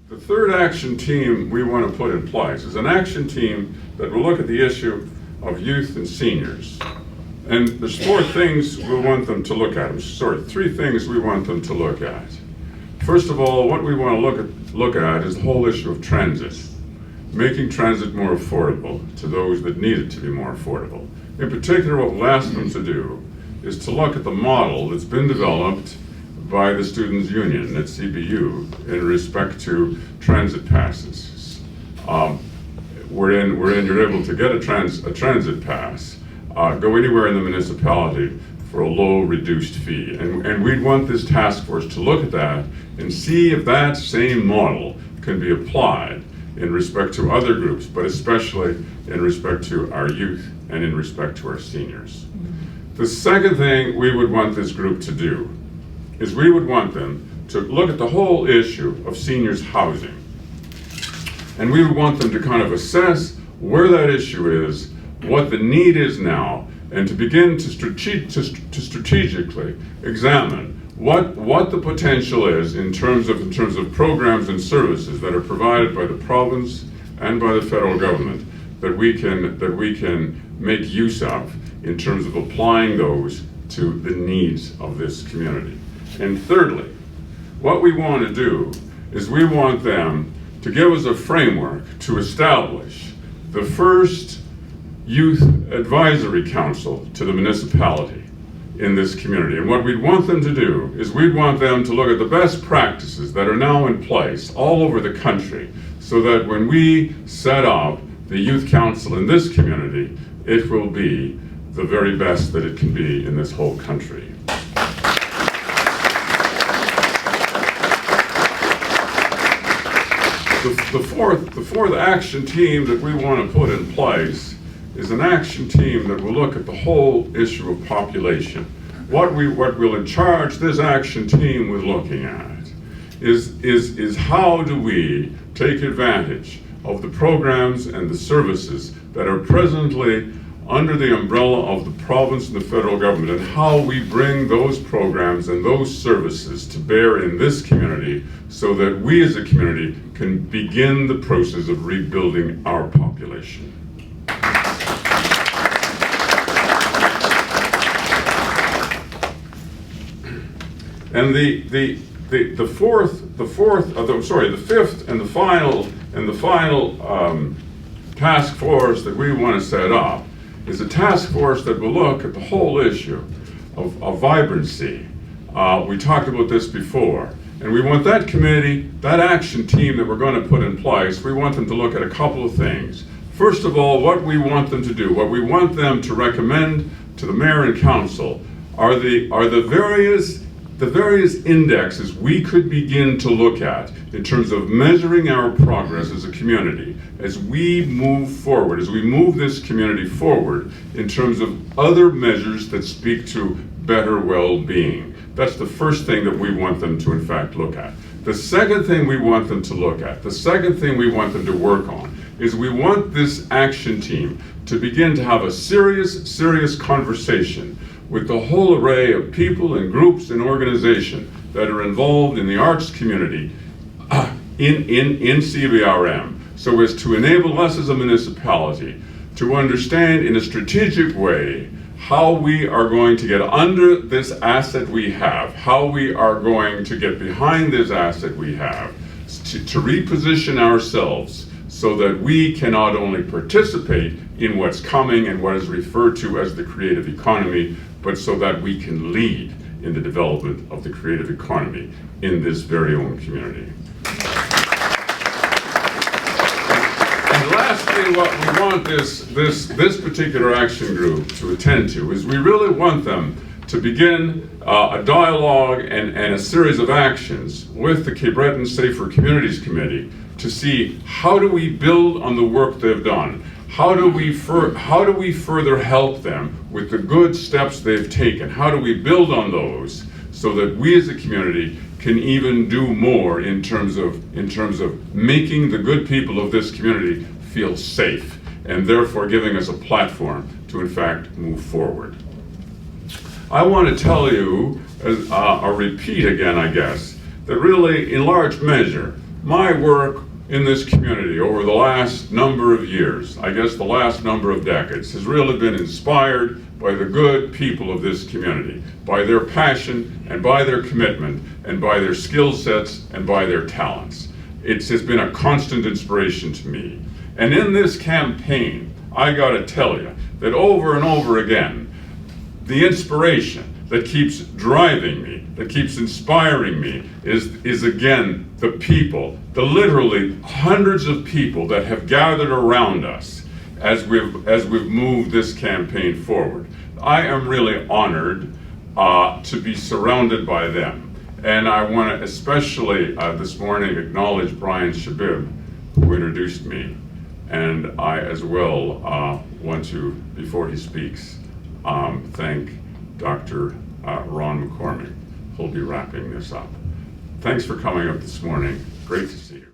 The third action team we want to put in place is an action team that will look at the issue of youth and seniors. And there's four things we want them to look at. Three things we want them to look at. First of all, what we want to look at is the whole issue of transit, making transit more affordable to those that need it to be more affordable. In particular, what we'll ask them to do is to look at the model that's been developed by the Students' Union at CBU in respect to transit passes. Wherein you're able to get a transit pass, go anywhere in the municipality for a low reduced fee. And we'd want this task force to look at that and see if that same model can be applied in respect to other groups, but especially in respect to our youth and in respect to our seniors. The second thing we would want this group to do is we would want them to look at the whole issue of seniors housing. And we would want them to kind of assess where that issue is, what the need is now, and to begin to strategically examine what the potential is in terms of programs and services that are provided by the province and by the federal government that we can make use of in terms of applying those to the needs of this community. And thirdly, what we want to do is we want them to give us a framework to establish the first youth advisory council to the municipality in this community. And what we'd want them to do is we'd want them to look at the best practices that are now in place all over the country, so that when we set up the youth council in this community, it will be the very best that it can be in this whole country. The fourth action team that we want to put in place is an action team that will look at the whole issue of population. What we'll charge this action team with looking at is how do we take advantage of the programs and the services that are presently under the umbrella of the province and the federal government, and how we bring those programs and those services to bear in this community so that we as a community can begin the process of rebuilding our population. And the fifth and the final task force that we want to set up is a task force that will look at the whole issue of vibrancy. We talked about this before, and we want that committee, that action team that we're going to put in place, we want them to look at a couple of things. First of all, what we want them to do, what we want them to recommend to the mayor and council are the various indexes we could begin to look at in terms of measuring our progress as a community as we move forward, as we move this community forward in terms of other measures that speak to better well-being. That's the first thing that we want them to in fact look at. The second thing we want them to look at, the second thing we want them to work on, is we want this action team to begin to have a serious conversation with the whole array of people and groups and organizations that are involved in the arts community in CBRM, so as to enable us as a municipality to understand in a strategic way how we are going to get under this asset we have, how we are going to get behind this asset we have, to reposition ourselves so that we can not only participate in what's coming and what is referred to as the creative economy, but so that we can lead in the development of the creative economy in this very own community. And lastly, what we want this particular action group to attend to is we really want them to begin a dialogue and a series of actions with the Cape Breton Safer Communities Committee to see how do we build on the work they've done. How do we further help them with the good steps they've taken? How do we build on those so that we as a community can even do more in terms of making the good people of this community feel safe, and therefore giving us a platform to in fact move forward. I want to tell you, or repeat again, I guess, that really in large measure, My work in this community over the last number of years, I guess the last number of decades, has really been inspired by the good people of this community, by their passion and by their commitment and by their skill sets and by their talents. It has been a constant inspiration to me. And in this campaign, I gotta tell you that over and over again, the inspiration that keeps driving me, that keeps inspiring me, is again the people, the literally hundreds of people that have gathered around us as we've moved this campaign forward. I am really honored to be surrounded by them. And I want to especially this morning acknowledge Brian Shabib, who introduced me. And I as well want to, before he speaks, thank Dr. Ron McCormick, who'll be wrapping this up. Thanks for coming up this morning. Great to see you.